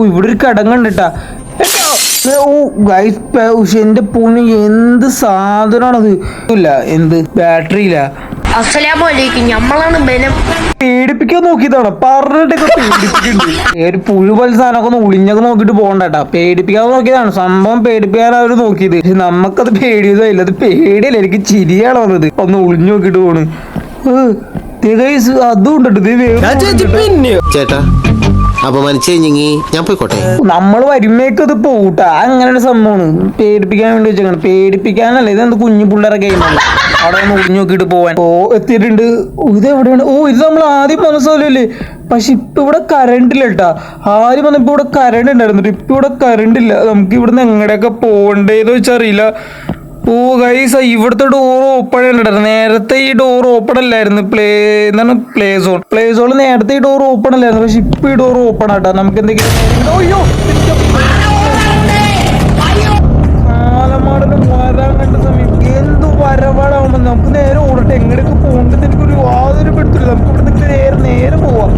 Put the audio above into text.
ഇവിടെ ഒരു കടങ്ങണ്ടിട്ടാ. എന്റെ പൊണ്ണി എന്ത് സാധനമാണത്. ഇല്ല എന്ത് ബാറ്ററി ഇല്ല. പേടിപ്പിക്കാൻ നോക്കിയതാണ് പറഞ്ഞിട്ടൊക്കെ പേടിപ്പിക്കുന്നുണ്ട്. ഒരു പുഴുപൽ സാധനമൊക്കെ ഒന്ന് ഒളിഞ്ഞൊക്കെ നോക്കിട്ട് പോകണ്ടട്ടാ. പേടിപ്പിക്കാതെ നോക്കിയതാണ് സംഭവം. പേടിപ്പിക്കാൻ അവർ നോക്കിയത്. പക്ഷെ നമുക്കത് പേടിയതല്ല. അത് പേടിയല്ല, എനിക്ക് ചിരിയാണ് വന്നത്. ഒന്ന് ഒളിഞ്ഞു നോക്കിട്ട് പോണ്. അതും ഉണ്ടോ ചേട്ടാ അപമാനിച്ചു ഞാൻ പോയിക്കോട്ടെ. നമ്മള് വരുമ്പോഴേക്കത് പോട്ടാ. അങ്ങനെ ഒരു സംഭവമാണ്. പേടിപ്പിക്കാൻ വേണ്ടി വെച്ചേക്കാണ്. പേടിപ്പിക്കാനല്ല, ഇതെന്ത് കുഞ്ഞു പിള്ളേരൊക്കെ അവിടെ ഒന്ന് ഒളിഞ്ഞു നോക്കിട്ട് പോവാൻ. എത്തിയിട്ടുണ്ട്. ഇത് എവിടെയാണ്? ഇത് നമ്മൾ ആദ്യം വന്ന സ്ഥലമല്ലേ. പക്ഷെ ഇപ്പൊ ഇവിടെ കറണ്ട് ഇല്ല കേട്ടാ. ആദ്യം വന്നപ്പോ ഇവിടെ കറണ്ട് ഉണ്ടായിരുന്നു. ഇപ്പൊ ഇവിടെ കറണ്ട് ഇല്ല. നമുക്ക് ഇവിടുന്ന് എങ്ങടെയൊക്കെ പോകണ്ടേന്ന് വെച്ചറിയില്ല. ഗൈസ്, ഇവിടുത്തെ ഡോർ ഓപ്പൺ ഉണ്ടായിരുന്നു. നേരത്തെ ഈ ഡോർ ഓപ്പൺ അല്ലായിരുന്നു. പ്ലേ സോൺ നേരത്തെ ഈ ഡോർ ഓപ്പൺ അല്ലായിരുന്നു. പക്ഷെ ഇപ്പൊ ഈ ഡോർ ഓപ്പൺ ആട്ടാ. നമുക്ക് എന്തെങ്കിലും കാലമാടലും വരാൻ കണ്ട സമയം എന്ത് വരവാടാവുമ്പോ നമുക്ക് നേരെ ഓടട്ടെ. എങ്ങനെയൊക്കെ പോകേണ്ടത് എനിക്കൊരു യാതൊരു പെടുത്തില്ല. നമുക്ക് ഇവിടുന്ന് നേരെ പോവാം.